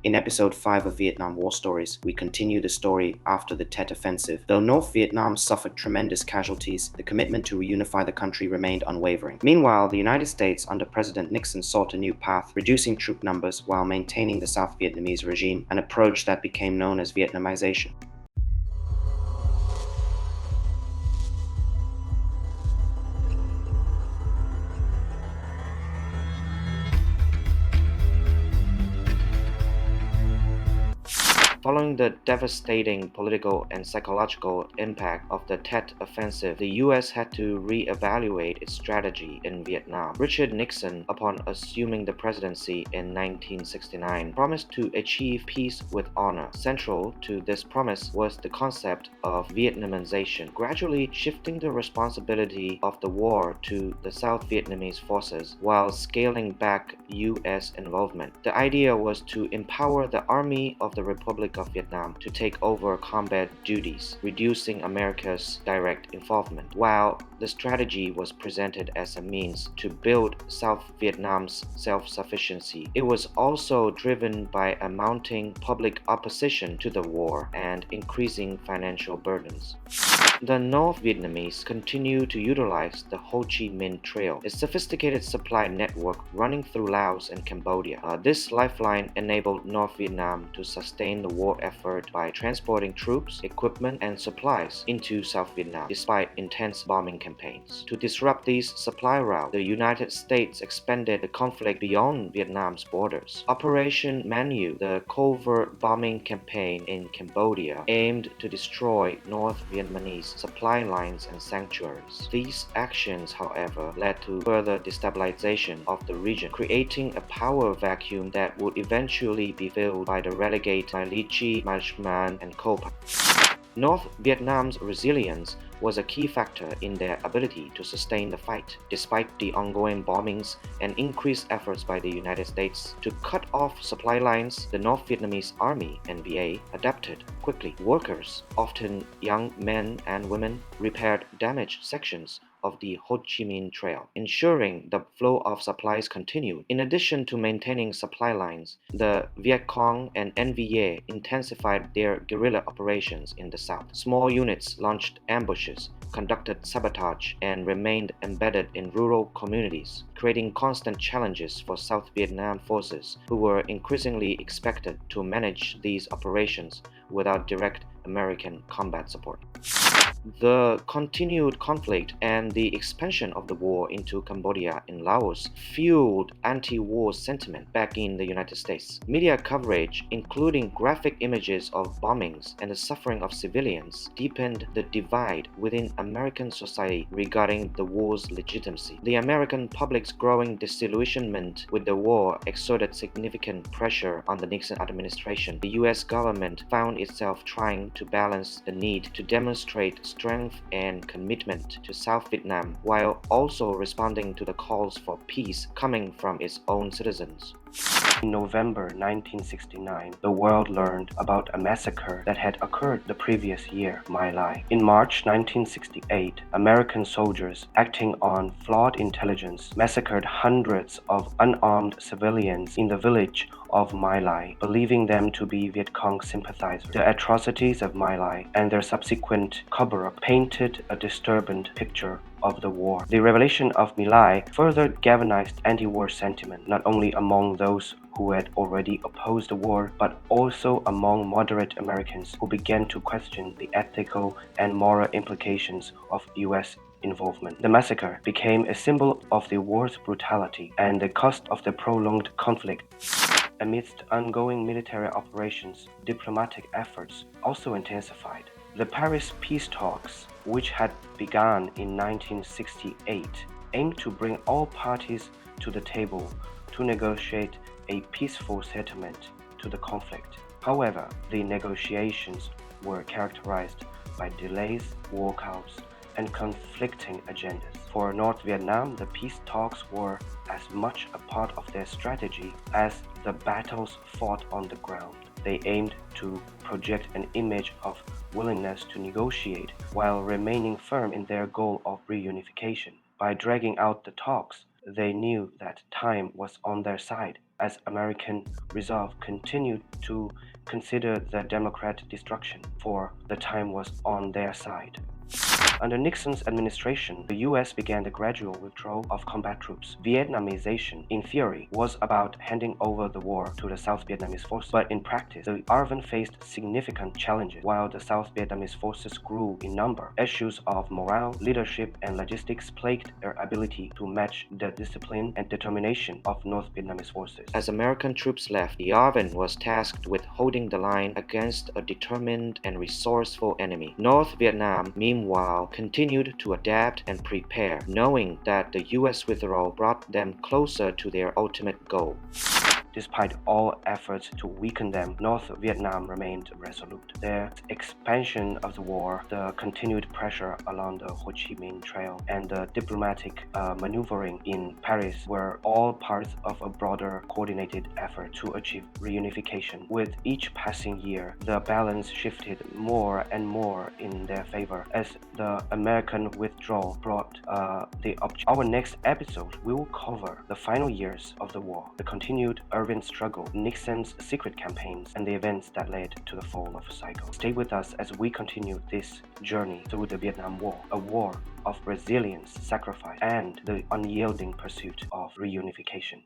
In episode 5 of Vietnam War Stories, we continue the story after the Tet Offensive. Though North Vietnam suffered tremendous casualties, the commitment to reunify the country remained unwavering. Meanwhile, the United States under President Nixon sought a new path, reducing troop numbers while maintaining the South Vietnamese regime, an approach that became known as Vietnamization. Following the devastating political and psychological impact of the Tet Offensive, the U.S. had to re-evaluate its strategy in Vietnam. Richard Nixon, upon assuming the presidency in 1969, promised to achieve peace with honor. Central to this promise was the concept of Vietnamization, gradually shifting the responsibility of the war to the South Vietnamese forces while scaling back U.S. involvement. The idea was to empower the Army of the Republic of Vietnam to take over combat duties, reducing America's direct involvement. While the strategy was presented as a means to build South Vietnam's self-sufficiency, it was also driven by a mounting public opposition to the war and increasing financial burdens. The North Vietnamese continue to utilize the Ho Chi Minh Trail, a sophisticated supply network running through Laos and Cambodia. This lifeline enabled North Vietnam to sustain the war effort by transporting troops, equipment, and supplies into South Vietnam, despite intense bombing campaigns. To disrupt these supply routes, the United States expanded the conflict beyond Vietnam's borders. Operation Manu, the covert bombing campaign in Cambodia, aimed to destroy North Vietnamese supply lines and sanctuaries. These actions, however, led to further destabilization of the region, creating a power vacuum that would eventually be filled by the renegade My Chi, My Shman, and Copa. North Vietnam's resilience was a key factor in their ability to sustain the fight, despite the ongoing bombings and increased efforts by the United States to cut off supply lines. The North Vietnamese Army (NVA) adapted quickly. Workers, often young men and women, repaired damaged sections of the Ho Chi Minh Trail, ensuring the flow of supplies continued. In addition to maintaining supply lines, the Viet Cong and NVA intensified their guerrilla operations in the south. Small units launched ambushes, conducted sabotage, and remained embedded in rural communities, creating constant challenges for South Vietnam forces, who were increasingly expected to manage these operations without direct American combat support. The continued conflict and the expansion of the war into Cambodia and Laos fueled anti-war sentiment back in the United States. Media coverage, including graphic images of bombings and the suffering of civilians, deepened the divide within American society regarding the war's legitimacy. The American public's growing disillusionment with the war exerted significant pressure on the Nixon administration. The U.S. government found itself trying to balance the need to demonstrate strength and commitment to South Vietnam while also responding to the calls for peace coming from its own citizens. In November 1969, the world learned about a massacre that had occurred the previous year, My Lai. In March 1968, American soldiers, acting on flawed intelligence, massacred hundreds of unarmed civilians in the village of My Lai, believing them to be Viet Cong sympathizers. The atrocities of My Lai and their subsequent cover-up painted a disturbing picture of the war. The revelation of My Lai further galvanized anti-war sentiment, not only among those who had already opposed the war, but also among moderate Americans who began to question the ethical and moral implications of U.S. involvement. The massacre became a symbol of the war's brutality and the cost of the prolonged conflict. Amidst ongoing military operations, diplomatic efforts also intensified. The Paris peace talks, which had begun in 1968, aimed to bring all parties to the table to negotiate a peaceful settlement to the conflict. However, the negotiations were characterized by delays, walkouts, and conflicting agendas. For North Vietnam, the peace talks were as much a part of their strategy as the battles fought on the ground. They aimed to project an image of willingness to negotiate while remaining firm in their goal of reunification. By dragging out the talks, they knew that time was on their side. as American resolve continued to consider the Democrat destruction, for the time was on their side. Under Nixon's administration, the U.S. began the gradual withdrawal of combat troops. Vietnamization, in theory, was about handing over the war to the South Vietnamese forces, but in practice, the RVN faced significant challenges. While the South Vietnamese forces grew in number, issues of morale, leadership, and logistics plagued their ability to match the discipline and determination of North Vietnamese forces. As American troops left, the RVN was tasked with holding the line against a determined and resourceful enemy. North Vietnam, meanwhile, continued to adapt and prepare, knowing that the U.S. withdrawal brought them closer to their ultimate goal. Despite all efforts to weaken them, North Vietnam remained resolute. The expansion of the war, the continued pressure along the Ho Chi Minh Trail, and the diplomatic maneuvering in Paris were all parts of a broader coordinated effort to achieve reunification. With each passing year, the balance shifted more and more in their favor as the American withdrawal brought the object. Our next episode will cover the final years of the war, the continued urban struggle, Nixon's secret campaigns, and the events that led to the fall of a cycle. Stay with us as we continue this journey through the Vietnam War, a war of resilience, sacrifice, and the unyielding pursuit of reunification.